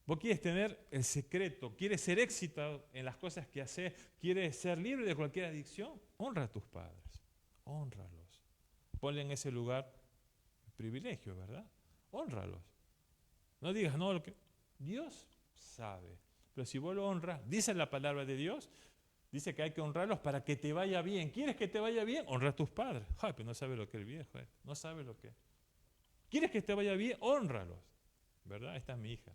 Vos quieres tener el secreto, quieres ser éxito en las cosas que haces, quieres ser libre de cualquier adicción, honra a tus padres, honralos. Ponle en ese lugar privilegio, ¿verdad? Honralos. No digas, no, lo que Dios sabe. Pero si vos lo honras, dice la palabra de Dios, dice que hay que honrarlos para que te vaya bien. ¿Quieres que te vaya bien? Honra a tus padres. Ay, pero no sabe lo que es el viejo, no sabe lo que es. ¿Quieres que te vaya bien? Honralos. ¿Verdad? Esta es mi hija.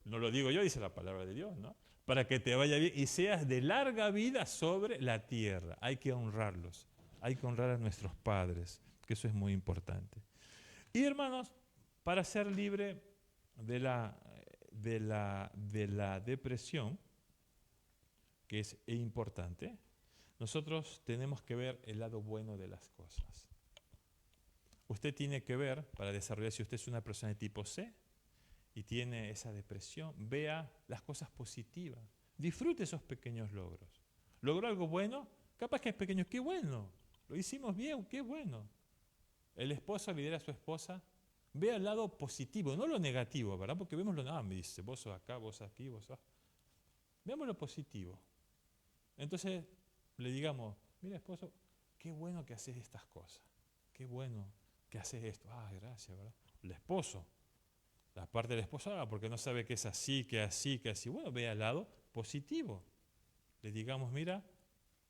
No lo digo yo, dice la palabra de Dios, ¿no? Para que te vaya bien y seas de larga vida sobre la tierra. Hay que honrarlos. Hay que honrar a nuestros padres, que eso es muy importante. Y hermanos, para ser libre de la depresión, que es importante, nosotros tenemos que ver el lado bueno de las cosas. Usted tiene que ver, para desarrollar, si usted es una persona de tipo C y tiene esa depresión, vea las cosas positivas, disfrute esos pequeños logros. ¿Logró algo bueno? Capaz que es pequeño, qué bueno, lo hicimos bien, qué bueno. El esposo lidera a su esposa, vea el lado positivo, no lo negativo, ¿verdad? Porque vemos lo me dice, vos sos acá, vos aquí, vos sos. Veamos lo positivo. Entonces le digamos, mira esposo, qué bueno que haces estas cosas, qué bueno que haces esto. Gracias, ¿verdad? El esposo, la parte del esposo, porque no sabe que es así, que así, que así. Bueno, vea el lado positivo. Le digamos, mira,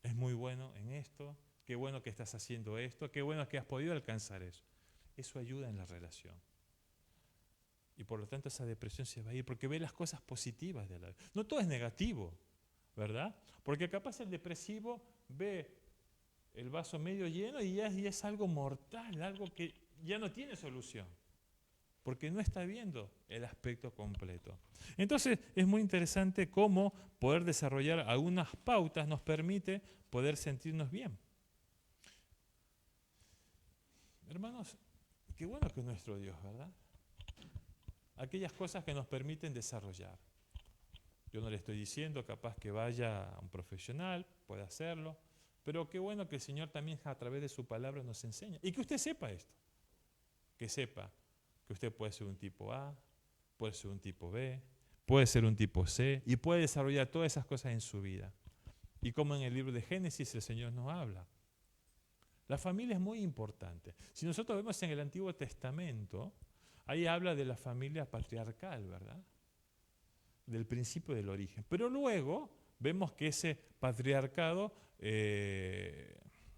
es muy bueno en esto, qué bueno que estás haciendo esto, qué bueno que has podido alcanzar eso. Eso ayuda en la relación. Y por lo tanto esa depresión se va a ir porque ve las cosas positivas de la vida. No todo es negativo, ¿verdad? Porque capaz el depresivo ve el vaso medio lleno y ya es algo mortal, algo que ya no tiene solución. Porque no está viendo el aspecto completo. Entonces es muy interesante cómo poder desarrollar algunas pautas nos permite poder sentirnos bien. Hermanos, qué bueno que es nuestro Dios, ¿verdad? Aquellas cosas que nos permiten desarrollar. Yo no le estoy diciendo capaz que vaya a un profesional, puede hacerlo, pero qué bueno que el Señor también a través de su palabra nos enseña. Y que usted sepa esto, que sepa que usted puede ser un tipo A, puede ser un tipo B, puede ser un tipo C y puede desarrollar todas esas cosas en su vida. Y como en el libro de Génesis el Señor nos habla. La familia es muy importante. Si nosotros vemos en el Antiguo Testamento, ahí habla de la familia patriarcal, ¿verdad? del principio del origen. Pero luego vemos que ese patriarcado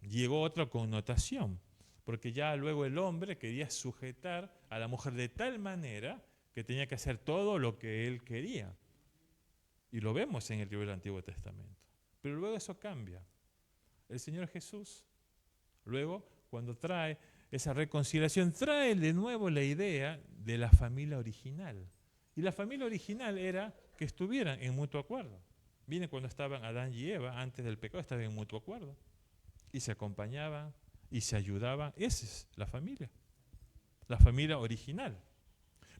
llegó a otra connotación, porque ya luego el hombre quería sujetar a la mujer de tal manera que tenía que hacer todo lo que él quería. Y lo vemos en el libro del Antiguo Testamento. Pero luego eso cambia. El Señor Jesús, luego, cuando trae esa reconciliación, trae de nuevo la idea de la familia original. Y la familia original era que estuvieran en mutuo acuerdo. Viene cuando estaban Adán y Eva, antes del pecado, estaban en mutuo acuerdo. Y se acompañaban y se ayudaban. Esa es la familia original.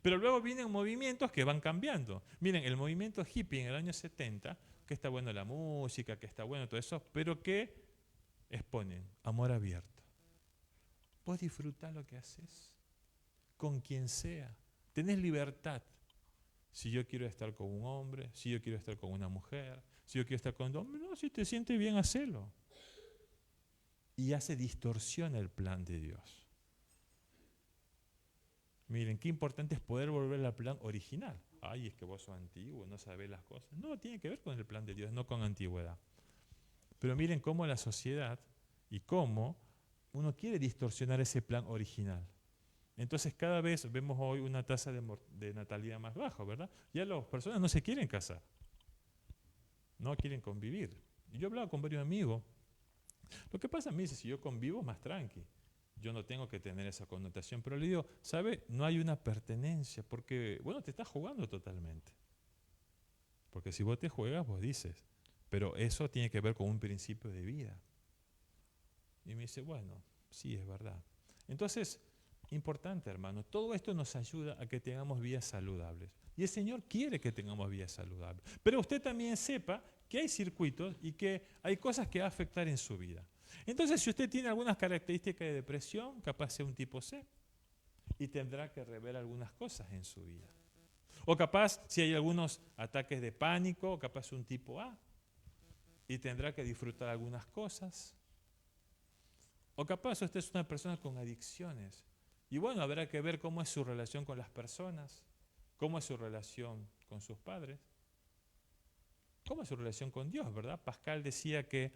Pero luego vienen movimientos que van cambiando. Miren, el movimiento hippie en el año 70, que está bueno la música, que está bueno todo eso, pero que exponen amor abierto. Vos disfrutás lo que haces, con quien sea. Tenés libertad. Si yo quiero estar con un hombre, si yo quiero estar con una mujer, si yo quiero estar con dos hombres, no, si te sientes bien, hacelo. Y hace distorsiona el plan de Dios. Miren, qué importante es poder volver al plan original. Ay, es que vos sos antiguo, no sabés las cosas. No, tiene que ver con el plan de Dios, no con antigüedad. Pero miren cómo la sociedad y cómo uno quiere distorsionar ese plan original. Entonces cada vez vemos hoy una tasa de natalidad más baja, ¿verdad? Ya las personas no se quieren casar, no quieren convivir. Y yo hablaba con varios amigos. Lo que pasa a mí es que si yo convivo más tranqui, yo no tengo que tener esa connotación, pero le digo, ¿sabe? No hay una pertenencia, porque, bueno, te estás jugando totalmente. Porque si vos te juegas, vos dices, pero eso tiene que ver con un principio de vida. Y me dice, bueno, sí, es verdad. Entonces, importante, hermano, todo esto nos ayuda a que tengamos vidas saludables. Y el Señor quiere que tengamos vidas saludables. Pero usted también sepa que hay circuitos y que hay cosas que va a afectar en su vida. Entonces, si usted tiene algunas características de depresión, capaz sea un tipo C, y tendrá que rever algunas cosas en su vida. O capaz, si hay algunos ataques de pánico, capaz un tipo A, y tendrá que disfrutar algunas cosas. O capaz usted es una persona con adicciones. Y bueno, habrá que ver cómo es su relación con las personas, cómo es su relación con sus padres, cómo es su relación con Dios, ¿verdad? Pascal decía que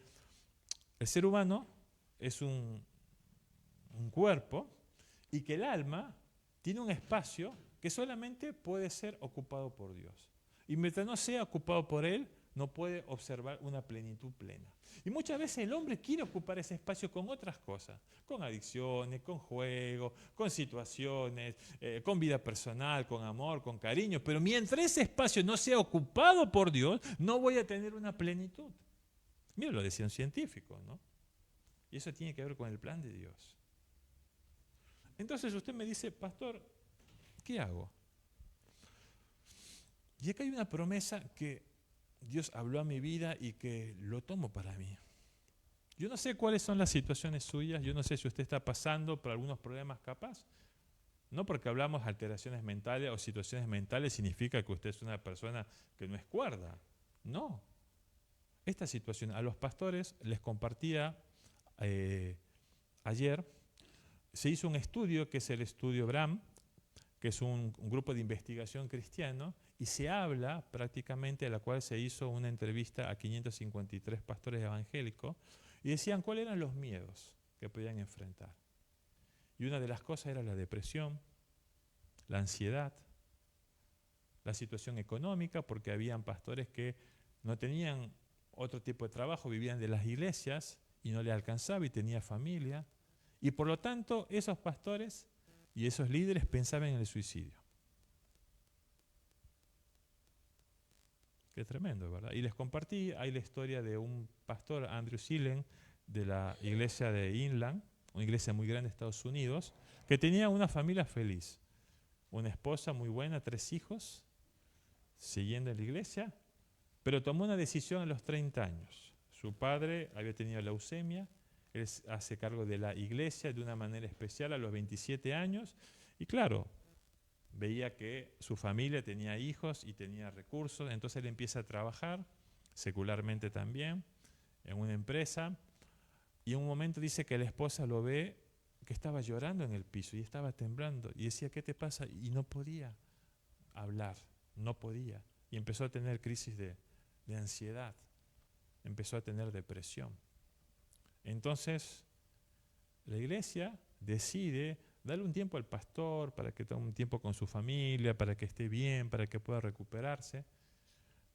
el ser humano es un cuerpo y que el alma tiene un espacio que solamente puede ser ocupado por Dios. Y mientras no sea ocupado por Él, no puede observar una plenitud plena. Y muchas veces el hombre quiere ocupar ese espacio con otras cosas, con adicciones, con juegos, con situaciones, con vida personal, con amor, con cariño. Pero mientras ese espacio no sea ocupado por Dios, no voy a tener una plenitud. Mira, lo decían científicos, ¿no? Y eso tiene que ver con el plan de Dios. Entonces usted me dice, pastor, ¿qué hago? Y acá hay una promesa que Dios habló a mi vida y que lo tomo para mí. Yo no sé cuáles son las situaciones suyas, yo no sé si usted está pasando por algunos problemas capaz. No porque hablamos de alteraciones mentales o situaciones mentales significa que usted es una persona que no es cuerda. No. Esta situación, a los pastores les compartía ayer, se hizo un estudio que es el estudio Bram, que es un grupo de investigación cristiano, y se habla prácticamente, a la cual se hizo una entrevista a 553 pastores evangélicos, y decían cuáles eran los miedos que podían enfrentar. Y una de las cosas era la depresión, la ansiedad, la situación económica, porque habían pastores que no tenían otro tipo de trabajo, vivían de las iglesias y no les alcanzaba y tenía familia. Y por lo tanto, esos pastores y esos líderes pensaban en el suicidio. Qué tremendo, ¿verdad? Y les compartí, hay la historia de un pastor, Andrew Seelen, de la iglesia de Inland, una iglesia muy grande de Estados Unidos, que tenía una familia feliz. Una esposa muy buena, 3 hijos, siguiendo en la iglesia, pero tomó una decisión a los 30 años. Su padre había tenido leucemia, él hace cargo de la iglesia de una manera especial a los 27 años, y claro, veía que su familia tenía hijos y tenía recursos, entonces él empieza a trabajar, secularmente también, en una empresa, y en un momento dice que la esposa lo ve que estaba llorando en el piso y estaba temblando, y decía, ¿qué te pasa? Y no podía hablar, no podía. y empezó a tener crisis de ansiedad, empezó a tener depresión. Entonces, la iglesia decide darle un tiempo al pastor para que tome un tiempo con su familia, para que esté bien, para que pueda recuperarse.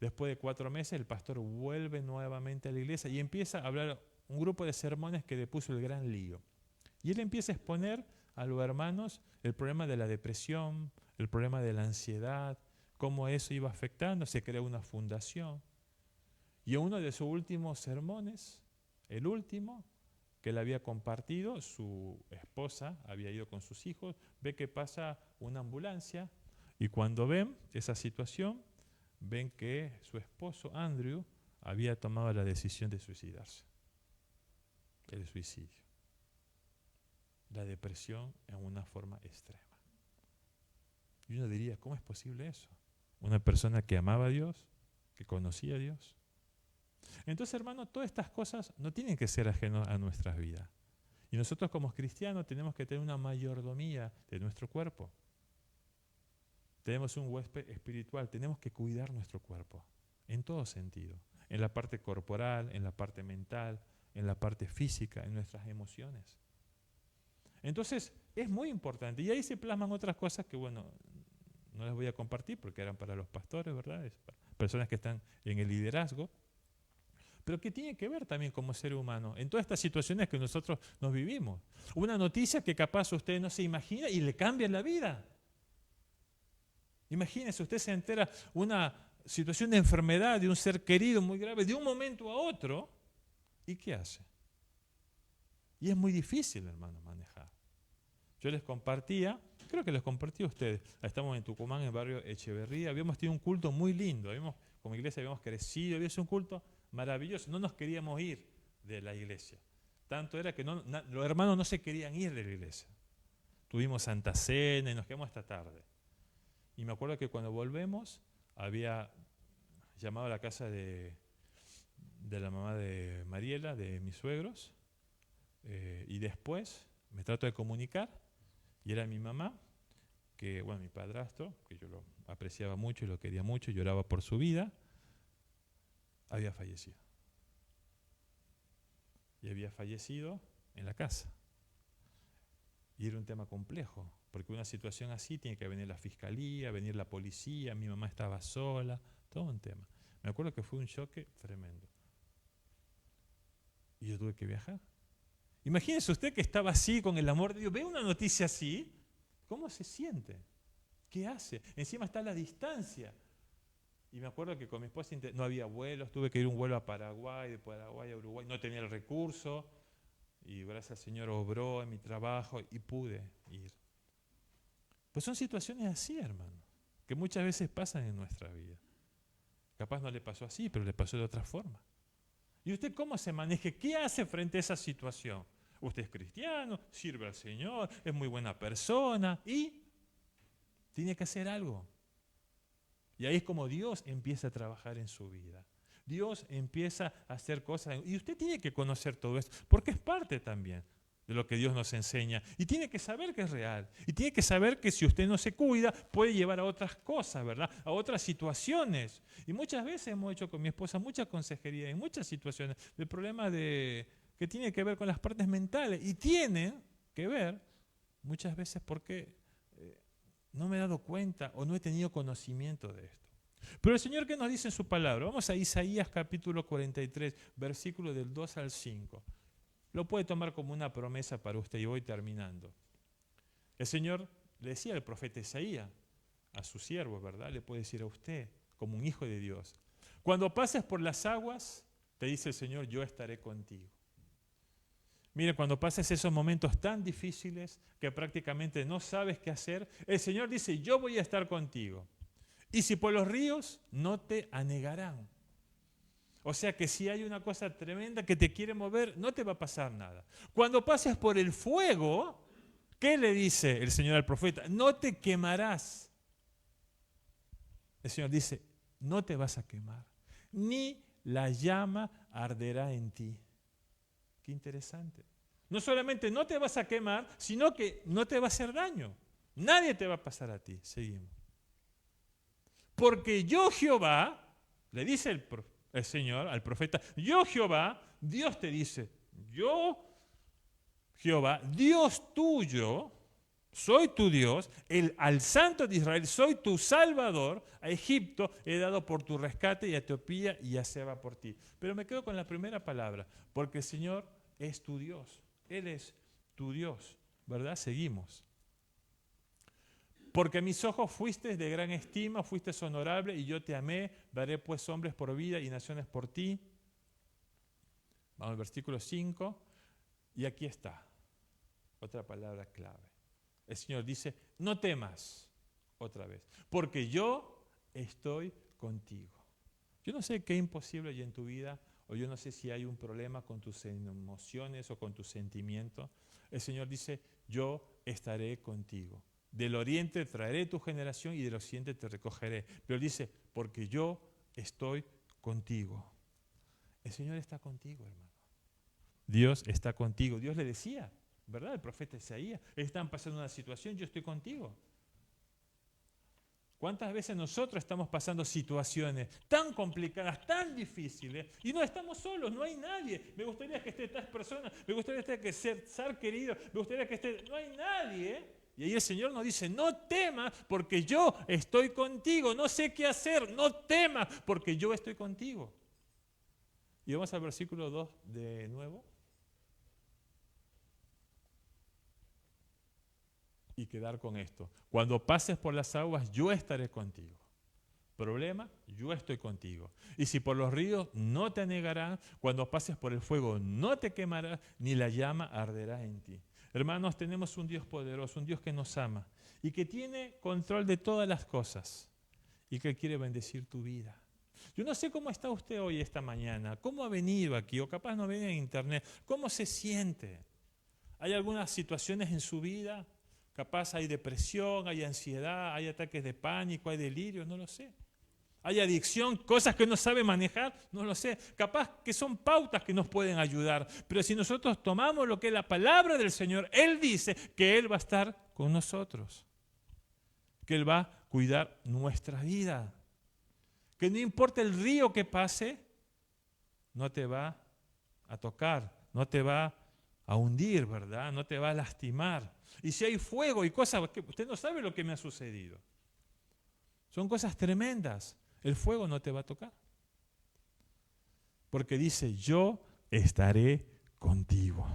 Después de 4 meses, el pastor vuelve nuevamente a la iglesia y empieza a hablar un grupo de sermones que le puso el gran lío. Y él empieza a exponer a los hermanos el problema de la depresión, el problema de la ansiedad, cómo eso iba afectando, se creó una fundación. Y en uno de sus últimos sermones, el último que él había compartido, su esposa había ido con sus hijos, ve que pasa una ambulancia y cuando ven esa situación, ven que su esposo, Andrew, había tomado la decisión de suicidarse. El suicidio. La depresión en una forma extrema. Y uno diría, ¿cómo es posible eso? Una persona que amaba a Dios, que conocía a Dios. Entonces, hermano, todas estas cosas no tienen que ser ajenas a nuestras vidas. Y nosotros como cristianos tenemos que tener una mayordomía de nuestro cuerpo. Tenemos un huésped espiritual, tenemos que cuidar nuestro cuerpo, en todo sentido. En la parte corporal, en la parte mental, en la parte física, en nuestras emociones. Entonces, es muy importante. Y ahí se plasman otras cosas que, bueno, no les voy a compartir porque eran para los pastores, ¿verdad? Es para personas que están en el liderazgo. Pero que tiene que ver también como ser humano en todas estas situaciones que nosotros nos vivimos. Una noticia que capaz usted no se imagina y le cambia la vida. Imagínese, usted se entera una situación de enfermedad de un ser querido muy grave de un momento a otro, ¿y qué hace? Y es muy difícil, hermano, manejar. Yo les compartía, creo que les compartí a ustedes, estamos en Tucumán, en el barrio Echeverría, habíamos tenido un culto muy lindo, como iglesia habíamos crecido, había sido un culto maravilloso, no nos queríamos ir de la iglesia. Tanto era que los hermanos no se querían ir de la iglesia. Tuvimos Santa Cena y nos quedamos hasta tarde. Y me acuerdo que cuando volvemos, había llamado a la casa de la mamá de Mariela, de mis suegros, y después me trato de comunicar, y era mi mamá, que, bueno, mi padrastro, que yo lo apreciaba mucho y lo quería mucho, lloraba por su vida, había fallecido. Y había fallecido en la casa. Y era un tema complejo, porque una situación así tiene que venir la fiscalía, venir la policía, mi mamá estaba sola, todo un tema. Me acuerdo que fue un choque tremendo. Y yo tuve que viajar. Imagínese usted que estaba así con el amor de Dios, ve una noticia así, ¿cómo se siente? ¿Qué hace? Encima está la distancia. Y me acuerdo que con mi esposa no había vuelos, tuve que ir un vuelo a Paraguay, de Paraguay a Uruguay, no tenía el recurso, y gracias al Señor obró en mi trabajo y pude ir. Pues son situaciones así, hermano, que muchas veces pasan en nuestra vida. Capaz no le pasó así, pero le pasó de otra forma. ¿Y usted cómo se maneja? ¿Qué hace frente a esa situación? Usted es cristiano, sirve al Señor, es muy buena persona y tiene que hacer algo. Y ahí es como Dios empieza a trabajar en su vida. Dios empieza a hacer cosas. Y usted tiene que conocer todo esto, porque es parte también de lo que Dios nos enseña. Y tiene que saber que es real. Y tiene que saber que si usted no se cuida, puede llevar a otras cosas, ¿verdad? A otras situaciones. Y muchas veces hemos hecho con mi esposa mucha consejería en muchas situaciones del problema que tiene que ver con las partes mentales. Y tiene que ver muchas veces porque no me he dado cuenta o no he tenido conocimiento de esto. Pero el Señor, ¿qué nos dice en su palabra? Vamos a Isaías capítulo 43, versículo del 2 al 5. Lo puede tomar como una promesa para usted y voy terminando. El Señor le decía al profeta Isaías, a su siervo, ¿verdad? Le puede decir a usted, como un hijo de Dios. Cuando pases por las aguas, te dice el Señor, yo estaré contigo. Mire, cuando pases esos momentos tan difíciles que prácticamente no sabes qué hacer, el Señor dice, yo voy a estar contigo. Y si por los ríos, no te anegarán. O sea que si hay una cosa tremenda que te quiere mover, no te va a pasar nada. Cuando pases por el fuego, ¿qué le dice el Señor al profeta? No te quemarás. El Señor dice, no te vas a quemar, ni la llama arderá en ti. Qué interesante. No solamente no te vas a quemar, sino que no te va a hacer daño. Nadie te va a pasar a ti. Seguimos. Porque yo Jehová, le dice el Señor al profeta, yo Jehová, Dios te dice, yo Jehová, Dios tuyo, soy tu Dios, al Santo de Israel, soy tu Salvador, a Egipto he dado por tu rescate y a Etiopía y a Seba por ti. Pero me quedo con la primera palabra, porque el Señor es tu Dios, Él es tu Dios, ¿verdad? Seguimos. Porque a mis ojos fuiste de gran estima, fuiste honorable y yo te amé, daré pues hombres por vida y naciones por ti. Vamos al versículo 5 y aquí está, otra palabra clave. El Señor dice, no temas, otra vez, porque yo estoy contigo. Yo no sé qué imposible hay en tu vida, o yo no sé si hay un problema con tus emociones o con tus sentimientos. El Señor dice, yo estaré contigo. Del oriente traeré tu generación y del occidente te recogeré. Pero Él dice, porque yo estoy contigo. El Señor está contigo, hermano. Dios está contigo. Dios le decía, ¿verdad? El profeta Isaías, están pasando una situación, yo estoy contigo. ¿Cuántas veces nosotros estamos pasando situaciones tan complicadas, tan difíciles, y no estamos solos, no hay nadie? Me gustaría que esté tal persona, me gustaría que esté ser querido, me gustaría que esté... No hay nadie. Y ahí el Señor nos dice, no temas porque yo estoy contigo, no sé qué hacer, no temas porque yo estoy contigo. Y vamos al versículo 2 de nuevo. Y quedar con esto. Cuando pases por las aguas, yo estaré contigo. Problema, yo estoy contigo. Y si por los ríos, no te anegarán. Cuando pases por el fuego, no te quemará, ni la llama arderá en ti. Hermanos, tenemos un Dios poderoso, un Dios que nos ama y que tiene control de todas las cosas y que quiere bendecir tu vida. Yo no sé cómo está usted hoy, esta mañana, cómo ha venido aquí, o capaz no viene en internet, cómo se siente. ¿Hay algunas situaciones en su vida? Capaz hay depresión, hay ansiedad, hay ataques de pánico, hay delirio, no lo sé. Hay adicción, cosas que no sabe manejar, no lo sé. Capaz que son pautas que nos pueden ayudar. Pero si nosotros tomamos lo que es la palabra del Señor, Él dice que Él va a estar con nosotros. Que Él va a cuidar nuestra vida. Que no importa el río que pase, no te va a tocar, no te va a hundir, ¿verdad? No te va a lastimar. Y si hay fuego y cosas, que usted no sabe lo que me ha sucedido. Son cosas tremendas. El fuego no te va a tocar. Porque dice, yo estaré contigo.